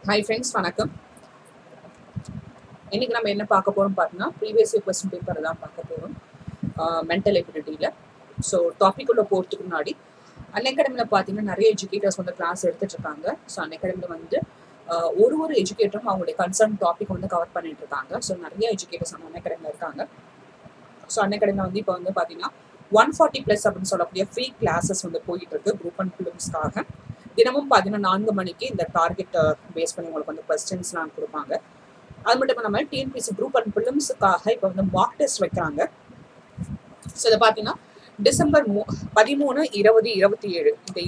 Hi friends, வணக்கம். இன்னைக்கு நம்ம என்ன பார்க்க போறோம் பார்த்தீங்கன்னா ப்ரீவியஸ் இயர் क्वेश्चन பேப்பர் தான் பார்க்க போறோம் மென்டல் எபிலிட்டியில். ஸோ டாபிக் உள்ள போகிறதுக்கு முன்னாடி அன்அகாடமியில் பார்த்தீங்கன்னா நிறைய எஜுகேட்டர்ஸ் வந்து கிளாஸ் எடுத்துட்டு இருக்காங்க. ஸோ அன்அகாடமியில் வந்து ஒரு எஜுகேட்டரும் அவங்களுடைய கன்சர்ன் டாபிக் வந்து கவர் பண்ணிட்டு இருக்காங்க. ஸோ நிறைய எஜுகேட்டர்ஸ் நம்ம அன்அகாடமியில் இருக்காங்க. ஸோ அன்அகாடமியில் வந்து இப்போ வந்து பார்த்தீங்கன்னா 140+ அப்படின்னு சொல்லக்கூடிய ஃப்ரீ கிளாஸஸ் வந்து போயிட்டு இருக்கு குரூப் அண்ட் ஃபிலிம்ஸ்க்காக. தினமும் பார்த்தீங்கன்னா 4 மணிக்கு இந்த டார்கெட் பேஸ் பண்ணி உங்களுக்கு வந்து கொஸ்டின்ஸ்லாம் கொடுப்பாங்க. அது மட்டும் இல்லாமல் டிஎன்பிசி குரூப் அண்ட் ஃபிலிம்ஸுக்காக இப்போ வந்து மார்க் டெஸ்ட் வைக்கிறாங்க. ஸோ இதை பார்த்தீங்கன்னா டிசம்பர் 13, 20, 27 இந்த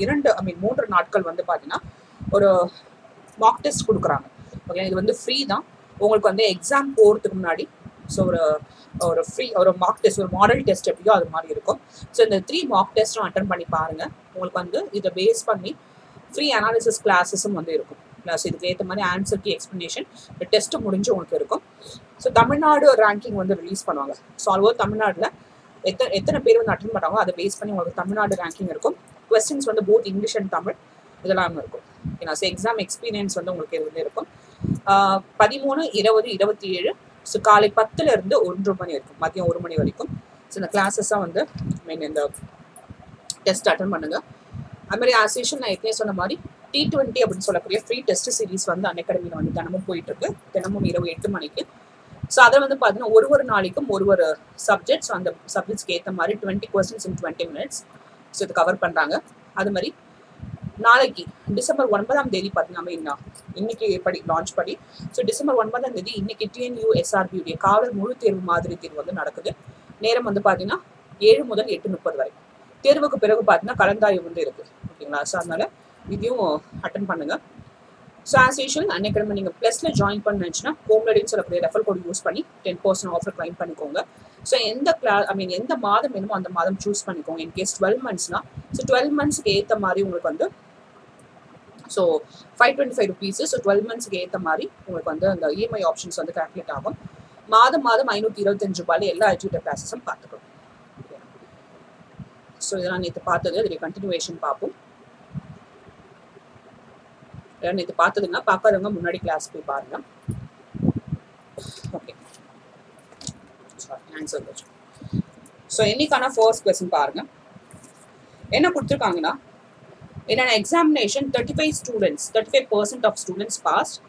3 நாட்கள் வந்து பார்த்தீங்கன்னா ஒரு மார்க் டெஸ்ட் கொடுக்குறாங்க. ஓகே, இது வந்து ஃப்ரீ தான். உங்களுக்கு வந்து எக்ஸாம் போகிறதுக்கு முன்னாடி ஸோ ஒரு ஃப்ரீ ஒரு மார்க் டெஸ்ட், ஒரு மாடல் டெஸ்ட் எப்படியோ அது மாதிரி இருக்கும். ஸோ இந்த 3 மார்க் டெஸ்ட்டும் அட்டன் பண்ணி பாருங்கள். உங்களுக்கு வந்து இதை பேஸ் பண்ணி ஃப்ரீ அனாலிசிஸ் கிளாஸஸும் வந்து இருக்கும். ப்ளஸ் இதுக்கு ஏற்ற மாதிரி ஆன்சர் கீ எக்ஸ்ப்ளனேஷன் டெஸ்ட்டு முடிஞ்சு உங்களுக்கு இருக்கும். ஸோ தமிழ்நாடு ரேங்கிங் வந்து ரிலீஸ் பண்ணுவாங்க. ஸோ ஆல்ஓவர் தமிழ்நாட்டில் எத்தனை பேர் வந்து அட்டன் பண்ணுறாங்களோ அதை பேஸ் பண்ணி உங்களுக்கு தமிழ்நாடு ரேங்கிங் இருக்கும். கொஸ்டின்ஸ் வந்து போத் இங்கிலீஷ் அண்ட் தமிழ் இதெல்லாம் இருக்கும். ஓகேனா? ஸோ எக்ஸாம் எக்ஸ்பீரியன்ஸ் வந்து உங்களுக்கு இது வந்து இருக்கும். 13, 20, 27 ஸோ காலை 10லேருந்து 1 மணி வரைக்கும், மதியம் 1 மணி வரைக்கும். ஸோ இந்த கிளாஸஸாக வந்து இந்த டெஸ்ட் அட்டன் பண்ணுங்கள். அது மாதிரி ஆஸ் யூஷுவல் நான் ஏற்கனவே சொன்ன மாதிரி T20 அப்படின்னு சொல்லக்கூடிய ஃப்ரீ டெஸ்ட் சீரிஸ் வந்து அன்அகாடமியில் வந்து தினமும் போயிட்டுருக்கு. தினமும் இரவு 8 மணிக்கு. ஸோ அதை வந்து பார்த்தீங்கன்னா ஒரு நாளைக்கும் ஒரு சப்ஜெக்ட்ஸ், அந்த சப்ஜெக்ட்ஸ்க்கு ஏற்ற மாதிரி 20 questions in 20 minutes ஸோ இது கவர் பண்ணுறாங்க. அது மாதிரி நாளைக்கு டிசம்பர் 9ஆம் தேதி பார்த்தீங்கன்னா இன்னைக்கு படி லான்ச் படி ஸோ டிசம்பர் 9ஆம் தேதி இன்னைக்கு TNU SRB உடைய காவலர் முழு தேர்வு மாதிரி தேர்வு வந்து நடக்குது. நேரம் வந்து பார்த்தீங்கன்னா 7 முதல் 8:30 வரை. தேர்வுக்கு பிறகு பார்த்தீங்கன்னா கலந்தாய்வு வந்து இருக்குது. ஓகேங்களா? ஸோ அதனால இதையும் அட்டன் பண்ணுங்கள். ஸோ ஆஸ் யூஷுவல் அன்அகாடமி நீங்கள் ப்ளஸில் ஜாயின் பண்ணுச்சுன்னா கோம்லடின்னு சொல்லக்கூடிய ரெஃபர் கோட் யூஸ் பண்ணி 10% ஆஃபர் கிளைம் பண்ணிக்கோங்க. ஸோ எந்த மாதம் வேணுமோ அந்த மாதம் சூஸ் பண்ணிக்கோங்க. இன்கேஸ் 12 monthsனா ஸோ 12 monthsக்கு ஏற்ற மாதிரி உங்களுக்கு வந்து ஸோ 525 rupees. ஸோ 12 monthsக்கு ஏற்ற மாதிரி உங்களுக்கு வந்து அந்த இஎம்ஐ ஆப்ஷன்ஸ் வந்து கால்குலேட் ஆகும். மாதம் 525 ரூபாயில் எல்லா எஜுகேட்டர் கிளாஸஸும் பார்த்துக்கணும். ஸோ இதெல்லாம் நேற்று பார்த்தது, அதோடைய கண்டினியூவேஷன் பார்ப்போம். நேற்று பார்த்ததுன்னா பார்க்காதவங்க முன்னாடி கிளாஸ் போய் பாருங்க. ஓகே, ஆன்சர் வச்சு. ஸோ இன்னைக்கான ஃபர்ஸ்ட் கொஸ்டின் பாருங்க. என்ன கொடுத்துருக்காங்கன்னா என்னென்ன எக்ஸாமினேஷன் 35% ஆஃப் ஸ்டூடெண்ட்ஸ் பாஸ்ட்.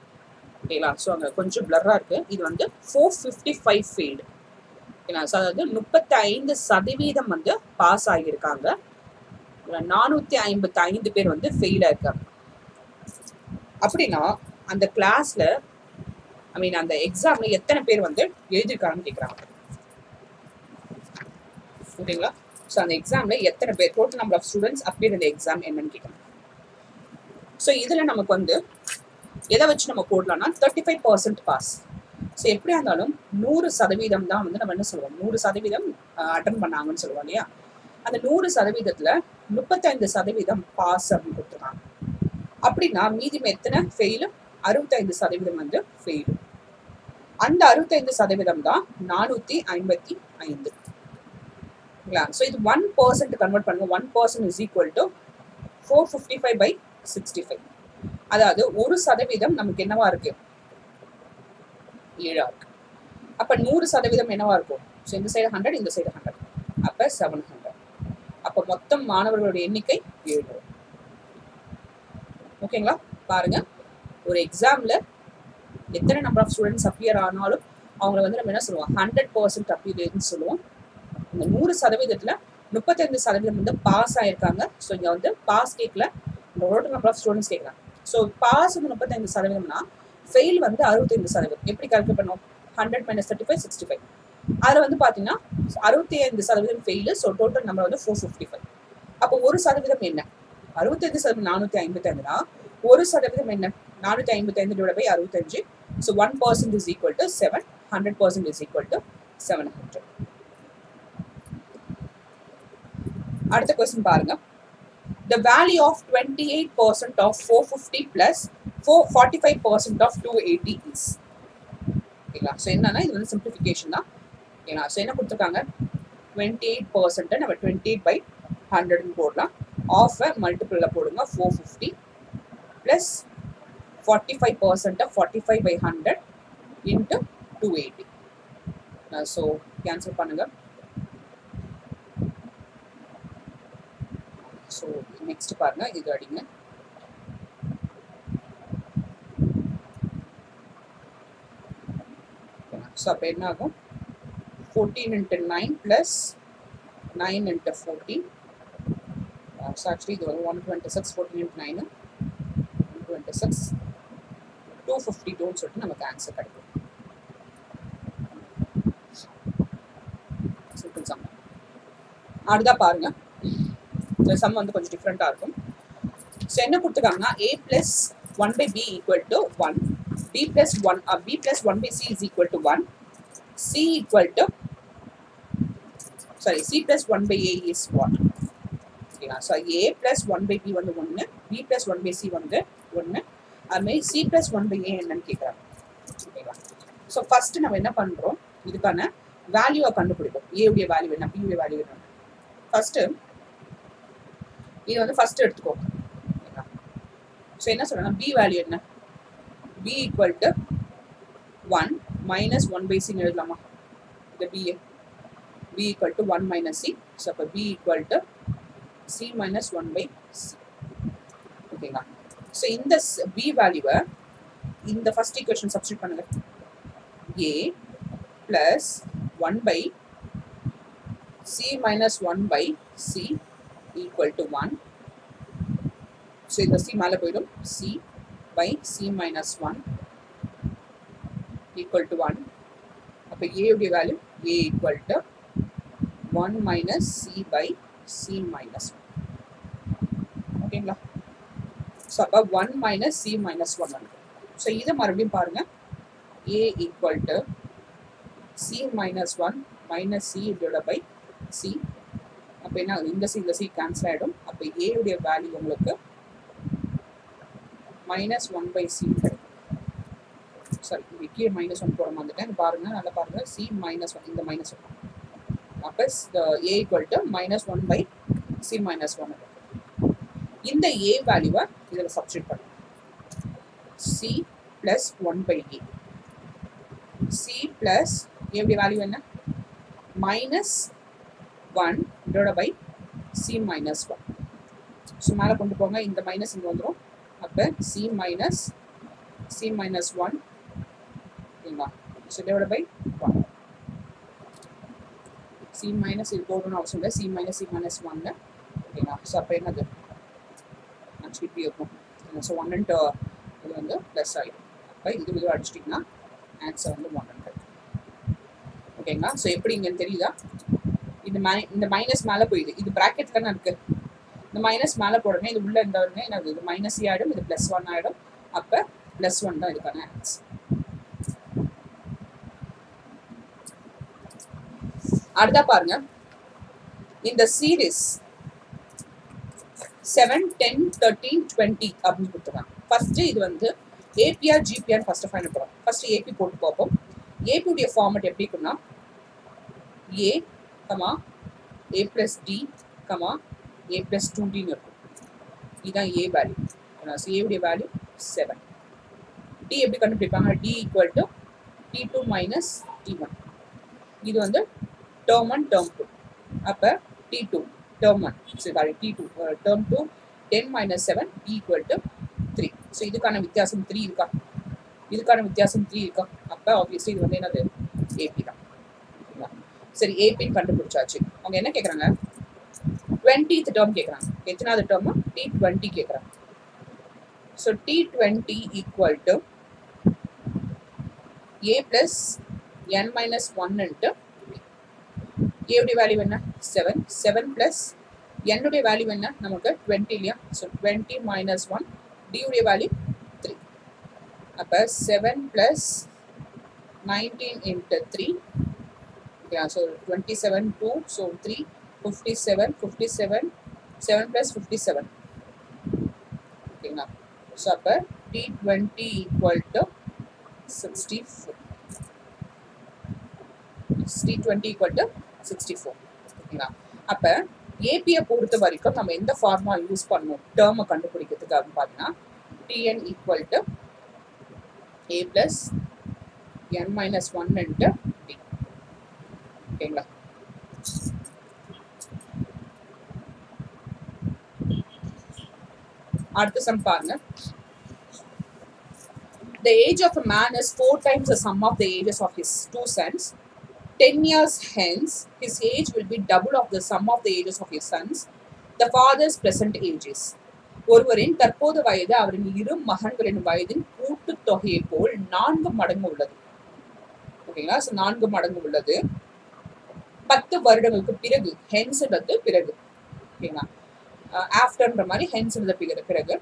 ஓகேங்களா? ஸோ அங்கே கொஞ்சம் பிளர்ராக இருக்குது. இது வந்து 455 ஃபெயில்டு. ஓகேங்களா? ஸோ அதாவது 35% வந்து பாஸ் ஆகியிருக்காங்க. 455 பேர் வந்து ஃபெயிலாக இருக்காங்க. அப்படின்னா அந்த கிளாஸ்ல அந்த எக்ஸாம்ல எத்தனை பேர் வந்து எழுதிருக்காங்கன்னு கேட்குறாங்க. ஓகேங்களா? ஸோ அந்த எக்ஸாம்ல எத்தனை பேர், total number of students appear இந்த எக்ஸாம் என்னன்னு கேட்குறாங்க. ஸோ இதில் நமக்கு வந்து எதை வச்சு நம்ம போடலாம்னா 35% பாஸ். ஸோ எப்படியா இருந்தாலும் 100% தான் வந்து நம்ம என்ன சொல்லுவோம், 100% அட்டன் பண்ணாங்கன்னு சொல்லுவோம் இல்லையா? அந்த 100%த்துல 35% பாஸ் அப்படின்னு கொடுத்துருக்காங்க. அப்படின்னா மீதி எத்தனை ஃபெயிலு? 65% வந்து ஃபெயிலு. அந்த 65% தான் 455. ஸோ இது 1% கன்வெர்ட் பண்ணுங்க. 1% இஸ் ஈக்குவல் டு 455/65. அதாவது 1% நமக்கு என்னவா இருக்கு? 7 இருக்கு. அப்ப 100% என்னவா இருக்கும்? ஸோ இந்த சைடு 100, இந்த சைடு 100, அப்ப 700. அப்ப மொத்தம் மாணவர்களுடைய எண்ணிக்கை 7. ஓகேங்களா? பாருங்க, ஒரு எக்ஸாம்ல எத்தனை நம்பர் ஆஃப் ஸ்டூடெண்ட்ஸ் அப்பியர் ஆனாலும் அவங்கள வந்து நம்ம என்ன சொல்லுவோம், 100% அப்பியர்னு சொல்லுவோம். இந்த 100%த்துல 35% வந்து பாஸ் ஆயிருக்காங்க. ஸோ இங்க வந்து பாஸ் கேட்கல, டோட்டல் நம்பர் ஆஃப் ஸ்டூடெண்ட்ஸ் கேட்கறாங்க. ஸோ பாஸ் வந்து 35%னா ஃபெயில் வந்து 65%. எப்படி கால்குலேட் பண்ணுவோம்? 100 - 35 65. அதில் வந்து பார்த்தீங்கன்னா 65% ஃபெயிலு. ஸோ டோட்டல் நம்பர் வந்து 455. அப்போ 1% என்ன? 65% 455னா 1% என்ன? 455/65. So 1% is equal to 7, 100% is equal to 700. அடுத்த கொஸ்டின் பாருங்க. The value of 28% of 450 plus 45% of 280 is. ஓகேங்களா? ஸோ என்னன்னா இது வந்து சிம்பிளிஃபிகேஷன் தான். ஓகேங்களா? ஸோ என்ன கொடுத்துருக்காங்க? 28% நம்ம 28/100 போடலாம். ஆஃப் மல்டிபிளில் போடுங்க. 450 plus 45% of 45 by 100 into 280. So cancel பண்ணுங்க. So next பாருங்க, இது அடிங்க. So அப்போ என்ன ஆகும்? 14 into 9 plus 9 into 14. So actually இது வந்து 126, 14 into 9 126, 252 சொல்லிட்டு நமக்கு ஆன்சர் கிடைக்கும். Simple some. அடுத்தா பாருங்க, இந்த சம் வந்து கொஞ்சம் டிஃப்ரெண்டா இருக்கும். ஸோ என்ன கொடுத்துருக்காங்கன்னா a plus 1 by b equal to 1, b plus 1 by c is equal to 1, c equal to c plus 1 by a is what? ஓகேங்களா? So a plus 1 by b வந்து 1, b plus 1 by c வந்து 1, அதுமாதிரி c plus 1 by a என்னன்னு கேட்குறாங்க. ஓகேங்களா? So first நம்ம என்ன பண்ணுறோம், இதுக்கான வேல்யூவை கண்டுபிடிப்போம். a உடைய வேல்யூ என்ன, b உடைய வேல்யூ என்ன. ஃபர்ஸ்ட் இது வந்து ஃபர்ஸ்ட் எடுத்துக்கோங்க. ஸோ என்ன சொல்றேன்னா b வேல்யூ என்ன, b equal to 1 minus 1 by சின்னு எழுதலாமா? இந்த b equal to 1 minus c. So அப்போ b equal to c minus 1 by c. ஓகேங்களா? ஸோ இந்த b வேல்யூவை இந்த ஃபர்ஸ்ட் ஈக்குவேஷன் சப்ஸ்டிட் பண்ணுங்க. a plus 1 by c minus 1 by c equal to 1. So இந்த c மேலே போயிடும், c by c minus 1 equal to 1. அப்போ a உடைய value a equal to 1 minus c by c minus 1. ஓகேங்களா? So அப்போ 1 minus c minus 1 வந்து. So இதை மறுபடியும் பாருங்க, a equal to c minus 1 minus c divided by c. அப்போ என்ன, இந்த c கேன்சல் ஆகிடும். அப்போ a உடைய வேல்யூ உங்களுக்கு minus 1 by c கிடைக்கும். சாரி, இங்கே minus 1 போட வந்துட்டேன். பாருங்க, நல்லா பாருங்க, c minus 1, இந்த minus 1. அப்போ a equal to minus 1 by c minus 1. இந்த a வேல்யூவை இதில் சப்ஸ்டிட் பண்ணுங்க. c plus 1 by a. c plus a உடைய வேல்யூ என்ன, minus 1 divided by c minus 1. So மேலே கொண்டு போங்க, இந்த மைனஸ் இங்கே வந்துடும். அப்போ c minus 1 ஓகேங்களா? So divide by 1. c minus இது போடணும்னு அவசியம் இல்லை, c minus 1 ஓகேங்களா? ஸோ அப்போ என்னது ஆக்சுவலி இப்படி இருக்கும். ஸோ 1 இன்ட்டு இது வந்து ப்ளஸ் ஆகிடும். அப்போ இது அடிச்சிட்டிங்கன்னா ஆன்சர் வந்து 100. ஓகேங்களா? ஸோ எப்படி இங்கன்னு தெரியுதா? இந்த மைனஸ் மேலே போயிடுது, இது ப்ராக்கெட் தானே இருக்குது. இந்த மைனஸ் மேலே போடுறேன், இது உள்ள இருந்தவங்க என்னது, இது மைனஸ் ஆகிடும், இது ப்ளஸ் 1 ஆகிடும். அப்போ ப்ளஸ் 1 தான் இதுக்கான ஆன்சர். அடுத்தா பாருங்க, இந்த சீரீஸ் 7, 10, 13, 20 அப்படின்னு கொடுத்துருக்காங்க. ஃபர்ஸ்ட் இது வந்து ஏபிஆர் ஜிபிஆர் ஃபர்ஸ்ட் ஃபைண்ட் போகிறோம். ஃபர்ஸ்ட் ஏபி போட்டு பார்ப்போம். ஏபி உடைய ஃபார்மேட் எப்படி இருக்குன்னா a, a plus d, a plus 2dன்னு இருக்கும். இதுதான் a வேல்யூ. ஸோ a உடைய வேல்யூ 7. d எப்படி கண்டுபிடிப்பாங்க, d equal to t2 minus t1. இது வந்து டேர்ம் 1 டேர்ம் 2. அப்போ t2 term 1 sorry t2 term 2 10 minus 7 equal to 3. So இதுக்கான வித்தியாசம் 3 இருக்கா, இதுக்கான வித்தியாசம் 3 இருக்கா. அப்போ ஆப்வியஸ்லி இது வந்து என்னது, ஏபி தான். சரி, ஏபின்னு கண்டுபிடிச்சாச்சு. அவங்க என்ன கேட்குறாங்க, 20th டேர்ம் கேட்குறாங்க. எத்தனாவது டேர்ம், t20 கேட்குறாங்க. So t20 equal to a plus n minus 1 into a உடைய வேல்யூ என்ன 7, 7 பிளஸ் n உடைய வேல்யூ என்ன நமக்கு 20 இல்லையா. ஸோ 20 மைனஸ் 1, d உடைய வேல்யூ 3. அப்போ 7 plus 19 into 3. Yeah, so 27, 2, so 3, 57, 7 plus 57. Okay, now, so t20 equal to 64. t20 equal to 64. Okay, now, ஏபியை பொறுத்த வரைக்கும் நம்ம எந்த ஃபார்முலா யூஸ் பண்ணணும் டேர்மை கண்டுபிடிக்கிறதுக்கு அப்படின்னு பார்த்தீங்கன்னா tn equal to a plus n minus 1 into d. ஓகேங்களா? அடுத்த சம் பாருங்க. The age of a man is 4 times the sum of the ages of his two sons. 10 years hence, his age will be double of the sum of the ages of his sons. The father's present ages. ஒருவரின் தற்போது வயது அவரின் இரு மகன்களின் வயதின் கூட்டு தொகையை போல் 4 மடங்கு உள்ளது. ஓகேங்களா? 4 மடங்கு உள்ளது. 10 வருடங்களுக்கு பிறகு, ஹென்ஸ் பிறகு. ஓகேங்களா? ஆஃப்டர்ன்ற மாதிரி ஹென்ஸ் பிறகு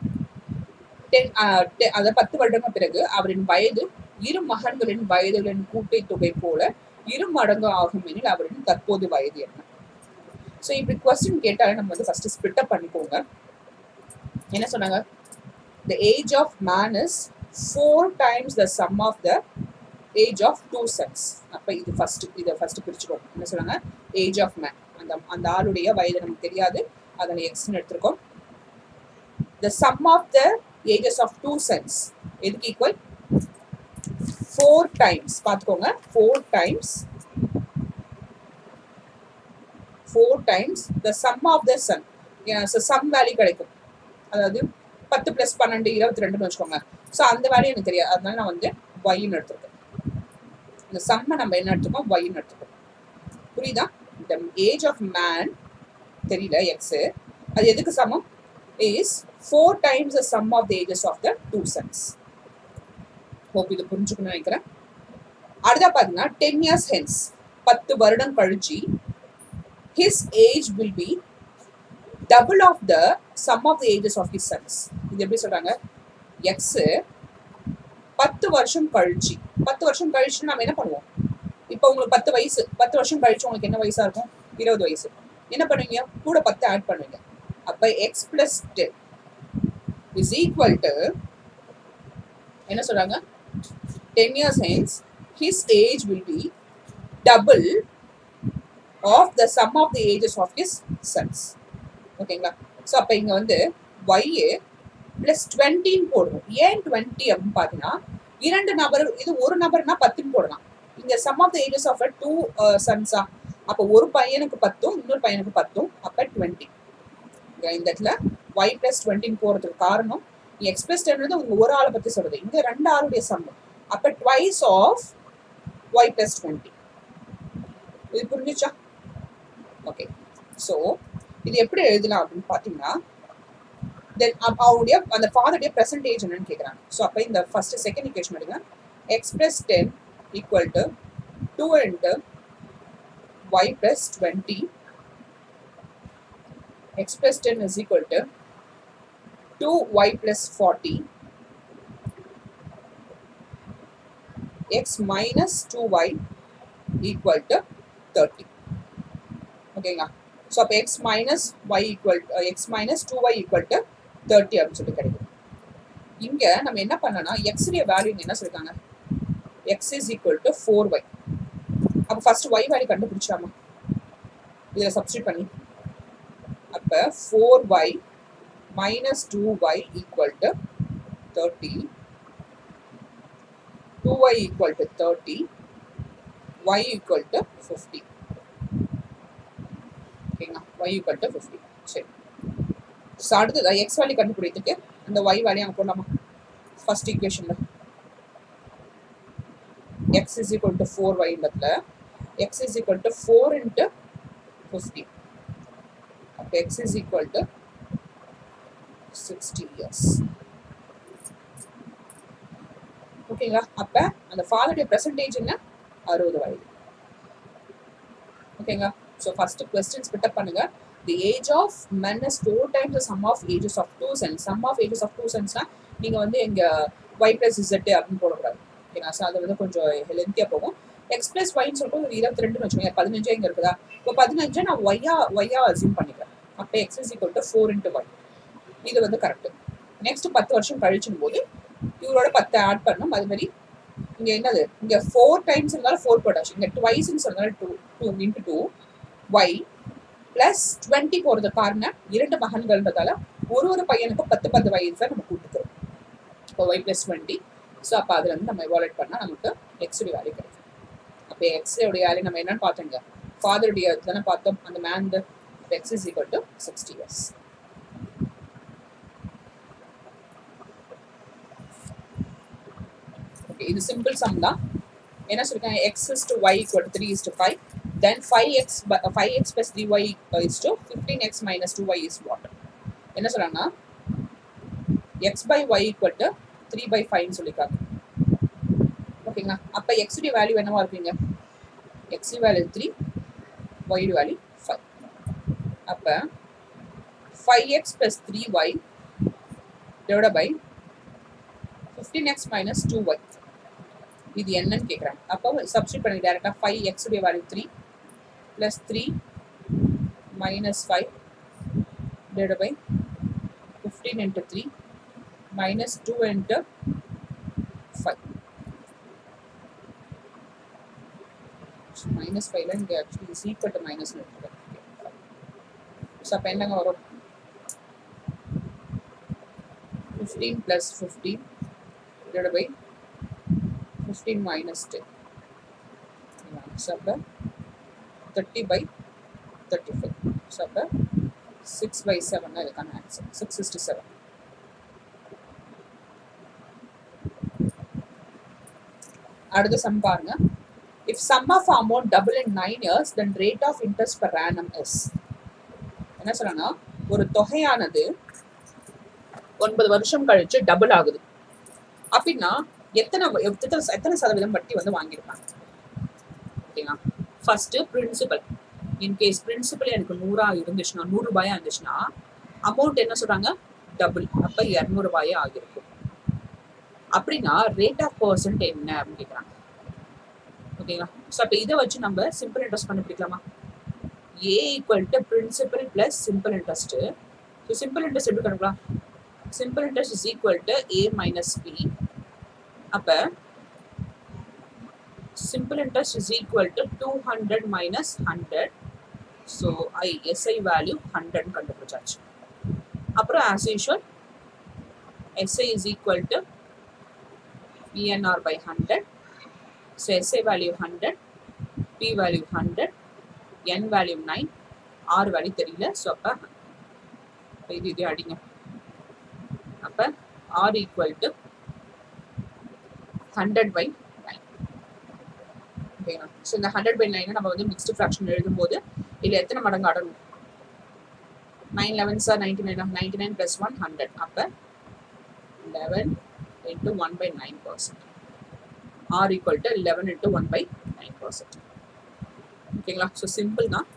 10 வருடங்கள் பிறகு அவரின் வயது இரு மகன்களின் வயதுகளின் கூட்டை தொகை போல 2 மடங்கு ஆகும் எனில் அவரின் தற்போது வயது என்ன? ஸோ இப்படி கொஸ்டின் கேட்டாலே நம்ம வந்து ஃபர்ஸ்ட் ஸ்பிளிட் அப் பண்ணிக்கோங்க. என்ன சொன்னாங்க? The age of man is 4 times the sum of the age of two sons. அப்ப இதை ஃபர்ஸ்ட் பிரிச்சுக்கோங்க. என்ன சொன்னாங்க? ஏஜ் ஆஃப் மேன், அந்த ஆளுடைய வயது நமக்கு தெரியாது, அதனை எக்ஸ்ன்னு எடுத்திருக்கோம். The sum of the ages of two sons எதுக்கு ஈக்குவல்? 4 times. பார்த்துக்கோங்க, 4 times the sum of the son. Sum value கிடைக்கும். அதாவது 10 + 12 22 வச்சுக்கோங்க. ஸோ அந்த வேல்யூ எனக்கு தெரியாது, அதனால நான் வந்து ஒய்ன்னு எடுத்துருக்கேன். இந்த சம்மை நம்ம என்ன எடுத்துக்கோம்? ஒய்ன்னு எடுத்துக்கோம். புரியுதா? The age of man தெரியல, எக்ஸ், அது எதுக்கு சமம்? is 4 times the sum of the ages of the two sons. hope இது புரிஞ்சுக்கணும்னு நினைக்கிறேன். அடுத்தா பாத்தீங்கன்னா 10 years hence, 10 வருடம் கழிச்சு his age will be double of the sum of the ages of his sons. இது எப்படி சொல்றாங்க? x 10 வருஷம் கழிச்சு, 10 வருஷம் கழிச்சு நம்ம என்ன பண்ணுவோம்? இப்போ உங்களுக்கு 10 வயசு, 10 வருஷம் கழிச்சு உங்களுக்கு என்ன வயசா இருக்கும்? 20 வயசு. என்ன பண்ணுவீங்க? கூட 10 ஆட் பண்ணுவீங்க. அப்ப x plus 10 is equal to என்ன சொல்றாங்க? 10 years hence his age will be double of the sum of the ages of his sons. ஓகேங்களா? ஸோ அப்போ இங்கே வந்து y plus 20 போடுவோம். ஏன் 20 அப்படின்னு பார்த்தீங்கன்னா, 2 நபர், இது ஒரு நபர்னா 10 போடலாம். இங்கே sum of the ages of two sons, அப்போ ஒரு பையனுக்கு 10, இன்னொரு பையனுக்கு 10, அப்போ 20. இந்த இடத்துல y plus 20 போறதுக்கு காரணம் x plus 10 உங்க ஒரு ஆளை பத்தி சொல்றது. இங்க 2 ஆளுடைய சம், அப்ப twice of y plus 20. இது புரிஞ்சுச்சா? ஓகே. சோ இது எப்படி எழுதலாம் அப்படின்னு பாத்தீங்கன்னா, தென் அவருடைய அந்த ஃபாதருடைய பிரசன்ட் ஏஜ் என்னன்னு கேக்குறாங்க. சோ அப்ப இந்த ஃபர்ஸ்ட் செகண்ட் ஈக்குவேஷன் எடுங்க. x plus 10 equal to 2 into y plus 20. x plus 10 is equal to 2y plus 40, x minus 2y equal to 30. ஓகேங்களா? ஸோ அப்போ x minus 2y equal to 30 அப்படின்னு சொல்லி கிடைக்கும். இங்கே நம்ம என்ன பண்ணனா, x உடைய வேல்யூ என்ன சொல்லிருக்காங்க? x is equal to 4y. அப்போ ஃபர்ஸ்ட் y வேல்யூ கண்டுபிடிச்சாமா? இதில் சப்ஸ்டிட் பண்ணி, அப்போ 4y minus 2y equal to 30, 2y equal to 30, y equal to 50. ஓகேங்களா? y equal to 50. சரி. ஸோ அடுத்தது x வேல்யூ கண்டுபிடித்துட்டு அந்த y வேல்யூ அங்கே போடலாமா? ஃபர்ஸ்ட் ஈக்குவேஷனில் x is equal to 4y இடத்துல x is equal to 4 into 50. அப்போ x is equal to 60 years. ஓகேங்களா? அப்ப அந்த ஃபாதருடைய பிரசன்டேஜ் என்ன? 60 வயது. ஓகேங்களா? So first question split up பண்ணுங்க. The age of men is 4 times the sum of ages of two sons. sum of ages of two sonsனா நீங்க வந்து இங்க y plus z அப்படின்னு போடக்கூடாது. ஓகேங்களா? ஸோ அது வந்து கொஞ்சம் லென்த்தியா போகும். x plus y ன்னு சொல்லிட்டு ஒரு 22 வச்சுக்கோங்க. 15 இங்க இருக்குதா? இப்போ 15 நான் y அசியூம் பண்ணிக்கிறேன். அப்போ x is equal to 4 into y. இது வந்து கரெக்ட். நெக்ஸ்ட் 10 வருஷம் கழிச்சும் போது இவரோட 10 ஆட் பண்ணும். அது மாதிரி இங்க என்னது? இங்க 4 டைம்ஸ் இருந்தாலும் 4 போட்டாச்சு. இங்க twice சொன்னால 2 into 2 y plus 20 போறது காரணம் 2 மகன்கள்ன்றதால ஒரு பையனுக்கு 10 வயசு தான் நம்ம கூட்டுக்கிறோம். இப்போ y plus 20. ஸோ அப்போ அதில் வந்து நம்ம எவாலுவேட் பண்ணால் நமக்கு எக்ஸுடைய வேல்யூ கிடைக்கும். அப்போ எக்ஸுடைய வேல்யூ நம்ம என்னன்னு பார்த்தோங்க, ஃபாதருடைய தானே பார்த்தோம், அந்த man x is equal to 60 years. Okay, இது சிம்பிள் சம் தான். என்ன சொல்லிருக்காங்க, x is to y equal to 3:5. Then 5x plus 3y is to 15x minus 2y is what? என்ன சொல்றாங்கன்னா x by y equal to 3 by 5 ன்னு சொல்லிருக்காங்க. ஓகேங்களா, அப்ப x உடைய வேல்யூ என்னவா இருக்குங்க, x வேல்யூ 3, y வேல்யூ 5. அப்ப 5x plus 3y divided by 15x minus 2y இது என்னன்னு கேக்குறாங்க. அப்போ சப்ஸ்டிட்யூட் பண்ணி டைரக்டா 5x உடைய value 3 plus 3 minus 5 divided by 15 into 3 minus 2 into 5. So minus 5 and actually is equal to minus 5. So அப்ப என்னங்க வரும், 15 plus 15 divided by 15 minus 10. So அப்ப 30 by 35. So அப்ப 6 by 7 இதுக்கான ஆன்சர் 6:7. அடுத்த சம் பாருங்க. If sum of amount double in 9 years, then rate of interest per annum is. என்ன சொல்றாங்கன்னா, ஒரு தொகையானது 9 வருஷம் கழிச்சு டபுள் ஆகுது அப்படின்னா எத்தனை சதவீதம் வட்டி வந்து வாங்கியிருப்பாங்க. ஓகேங்களா, ஃபர்ஸ்ட் பிரின்சிபல். இன்கேஸ் பிரின்சிபல் எனக்கு 100 இருந்துச்சுன்னா, 100 ரூபாயா இருந்துச்சுன்னா அமௌண்ட் என்ன சொல்றாங்க, டபுள். அப்ப 200 ரூபாயா ஆகிருக்கும். அப்படின்னா ரேட் ஆஃப் பர்சன்ட் என்ன அப்படின்னு கேட்குறாங்க. ஓகேங்களா, ஸோ அப்போ இதை வச்சு நம்ம சிம்பிள் இன்ட்ரெஸ்ட் கண்டுபிடிக்கலாமா. A equal to principal plus simple interest. So simple interest எப்படி கண்டுபிடிக்கலாம், simple interest is equal to A minus P. அப்போ simple interest is equal to 200 minus 100. So SI value 100 கண்டுபிடிச்சாச்சு. அப்புறம் as usual SI is equal to PNR by 100. So SI value 100, P value 100, N value 9, R value தெரியல. So அப்போ இது அடிங்க. அப்போ R equal to 100 by 9. ஓகேங்களா, so இந்த 100 by 9 நம்ம வந்து மிக்ஸ்டு ஃப்ராக்ஷன் எழுதும்போது இதில் எத்தனை மடங்கு அடங்கும், 9 11s are 99, 99 plus 1 100. அப்போ 11 into 1 by 9%. R equal to 11 into 1 by 9%. ஓகேங்களா, ஸோ சிம்பிள் தான்.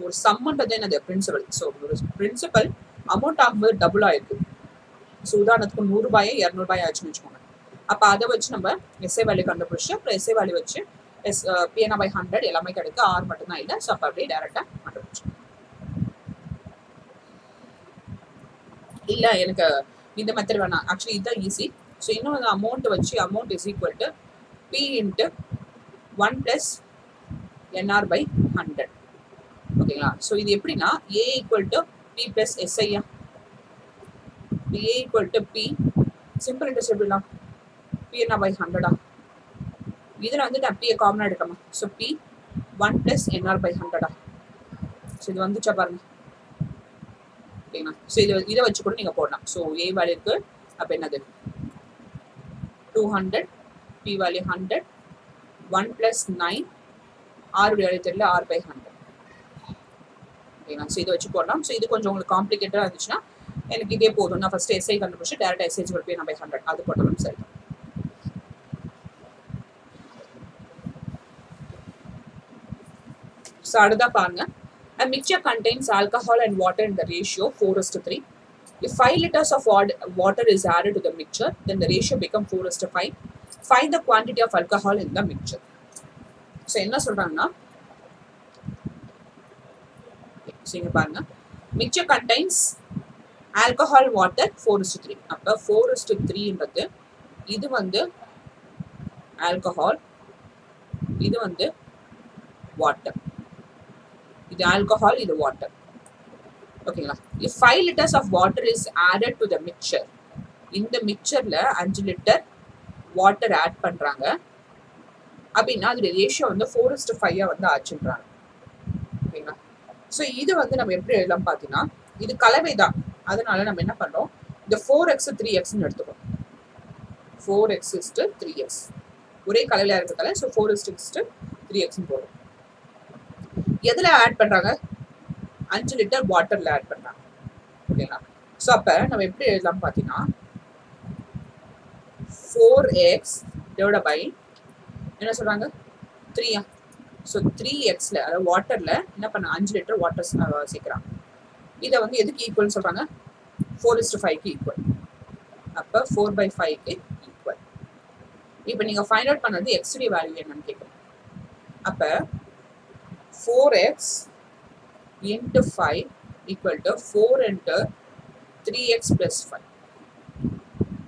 ஒரு சம்ன்றது என்னது, பிரின்சிபல். ஸோ ஒரு பிரின்சிபல் அமௌண்ட் ஆகும்போது டபுள் ஆயிருக்கு. ஸோ உதாரணத்துக்கு 100 ரூபாயை 200 ரூபாய் ஆச்சுன்னு வச்சுக்கோங்க. அப்போ அதை வச்சு நம்ம எஸ்ஐ வேல்யூ கண்டுபிடிச்சு அப்புறம் எஸ்ஐ வேல்யூ வச்சு பிஎன்ஆ by 100 எல்லாமே கிடைக்கும், ஆர் மட்டும்தான் இல்லை. ஸோ அப்போ அப்படியே டைரெக்டாக கண்டுபிடிச்சோம். இல்லை எனக்கு இந்த மெத்தட் வேணாம், ஆக்சுவலி இதுதான் ஈஸி. ஸோ இன்னும் அந்த அமௌண்ட் வச்சு amount is equal to P into 1 + NR by 100. ஓகேங்களா, ஸோ இது எப்படின்னா A equal to P plus எஸ்ஐயா, A equal to P simple interest எப்படிலாம் PNR by 100. இதில் வந்து நான் பியை காமனாக எடுக்கலாமா. So P 1 + NR by 100. So இது வந்துச்சா பாருங்க. ஓகேங்களா, ஸோ இதை வச்சு கூட நீங்கள் போடலாம். ஸோ ஏ வேல்யூ இருக்கு, அப்போ என்னது 200, பி வேல்யூ 100, 1 + 9, ஆர் வேல்யூ தெரியல, ஆர் by 100. ஓகேங்களா, ஸோ இதை வச்சு போடலாம். ஸோ இது கொஞ்சம் உங்களுக்கு காம்ப்ளிகேட்டடாக இருந்துச்சுன்னா எனக்கு இதே போதும். நான் ஃபர்ஸ்ட் எஸ்ஐ கண்டுபிடிச்சு டேரக்ட் எஸ்ஐ PNR by 100 அது போட்டாலும் சரி. ஸோ அடுத்தா பாருங்க, a mixture contains alcohol and water in the ratio 4:3. If 5 liters of water is added to the mixture, then the ratio becomes 4:5. Find the quantity of alcohol in the mixture. So என்ன சொல்றாங்கன்னா, இங்க பாருங்க, mixture contains alcohol water 4:3. அப்போ 4:3ன்றது இது வந்து alcohol, இது வந்து water. இது alcohol, இது water. ஓகேங்களா, if 5 liters of water is added to the mixture, இந்த மிக்சர்ல 5 லிட்டர் வாட்டர் ஆட் பண்றாங்க அப்படின்னா அதோட ரேஷியோ வந்து 4:5 வந்து ஆச்சுன்றாங்க. ஓகேங்களா? ஸோ இது வந்து நம்ம எப்படி எழுதலாம் பார்த்தீங்கன்னா, இது கலவை தான். அதனால நம்ம என்ன பண்றோம், இந்த 4x 3xன்னு எடுத்துக்கோம். 4x 3x ஒரே கலவையா இருக்கிறதால ஸோ 4:3x போடும். எதுல ஆட் பண்றாங்க? 5 லிட்டர் வாட்டர்ல ஆட் பண்றாங்க. ஓகேங்களா? ஸோ அப்ப நம்ம எப்படி எழுதலாம் பார்த்தீங்கன்னா 4x டிவைட் பை என்ன சொல்றாங்க 3. ஸோ 3xல அதாவது வாட்டர்ல என்ன பண்ண 5 லிட்டர் வாட்டர் சேர்க்கிறாங்க. இதை வந்து எதுக்கு ஈக்குவல்னு சொல்றாங்க? 4:5க்கு ஈக்குவல். அப்போ 4/5க்கு ஈக்குவல். இப்போ நீங்க ஃபைண்ட் அவுட் பண்ணது x உடைய வேல்யூ என்னன்னு கேட்கணும். அப்போ 4x into 5 equal to 4 into 3x plus 5.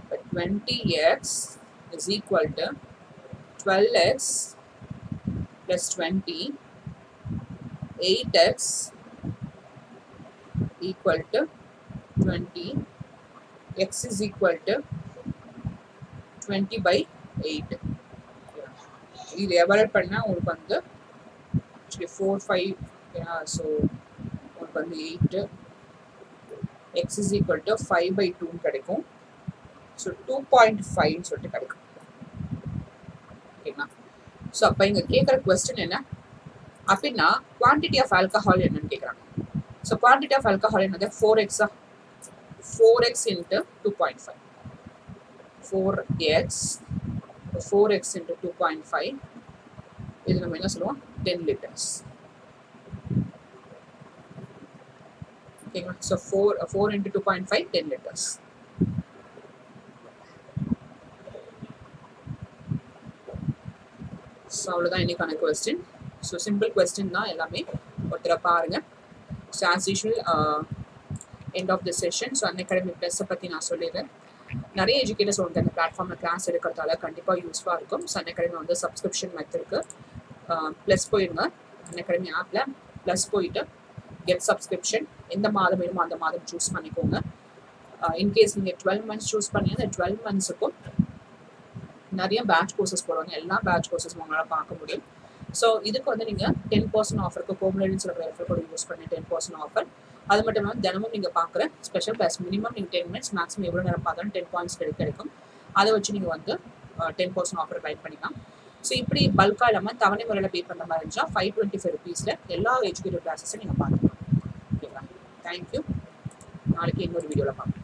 But 20x is equal to 12x plus 20, 8x equal to 20, x is equal to 20/8. இது எவாலுவேட் பண்ணா உங்களுக்கு வந்து actually 4 5 so உங்களுக்கு வந்து 8 x is equal to 5/2 கிடைக்கும். ஸோ 2.5 சொல்லிட்டு கிடைக்கும். ஓகேங்களா? ஸோ அப்போ இங்கே கேட்குற கொஸ்டின் என்ன அப்படின்னா குவான்டிட்டி ஆஃப் ஆல்கஹால் என்னன்னு கேட்குறாங்க. ஸோ குவான்டிட்டி ஆஃப் ஆல்கஹால் என்னது 4x 4x into 2.5. 4x into 2.5 இது நம்ம என்ன சொல்லுவோம் 10 liters. ஓகேங்களா? So 4 into 2.5 10 liters. ஸோ அவ்வளோதான் இன்னைக்கான கொஸ்டின். ஸோ சிம்பிள் கொஸ்டின் தான் எல்லாமே, ஒருத்தர பாருங்க. So as usual end of the session. So Unacademy ப்ளஸை பற்றி நான் சொல்லிடுறேன். நிறைய எஜுகேட்டர்ஸ் உங்களுக்கு அந்த பிளாட்ஃபார்மில் கிளாஸ் எடுக்கிறதால கண்டிப்பாக யூஸ்ஃபுல்லாக இருக்கும். ஸோ அன்அகாடமி வந்து சப்ஸ்கிரிப்ஷன் மெத்தடுக்கு ப்ளஸ் போயிருங்க. அன்அகாடமி ஆப்பில் ப்ளஸ் போயிட்டு கெட் சப்ஸ்கிரிப்ஷன் எந்த மாதம் வேணுமோ அந்த மாதம் சூஸ் பண்ணிக்கோங்க. இன்கேஸ் நீங்கள் 12 months சூஸ் பண்ணீங்கன்னா அந்த 12 monthsக்கும் நிறைய பேட்ச் கோர்சஸ் போடுவாங்க. எல்லா பேட்ச் கோர்சஸ் உங்களால் பார்க்க முடியும். ஸோ இதுக்கு வந்து நீங்கள் 10% ஆஃபருக்கு கோமலடின்னு சொல்கிற ரெஃபர் கோட் யூஸ் பண்ணி 10% ஆஃபர். அது மட்டும் இல்லாமல் தினமும் நீங்கள் பார்க்குற ஸ்பெஷல் கிளாஸ் மினிமம் நீங்கள் 10 minutes மேக்ஸிமம் எவ்வளோ நேரம் பார்த்தாலும் 10 points கிடைக்கும். அதை வச்சு நீங்கள் வந்து 10% ஆஃபர் ரைட் பண்ணிக்கலாம். ஸோ இப்படி பல்காக இல்லாமல் தவணை முறையில் பே பண்ணுற மாதிரி இருந்துச்சா 525 rupeesல எல்லா எஜுகேட்டிவ் கிளாஸஸும் நீங்கள் பார்த்துக்கலாம். ஓகேங்களா? தேங்க்யூ. நாளைக்கு இன்னொரு வீடியோவில் பார்க்கலாம்.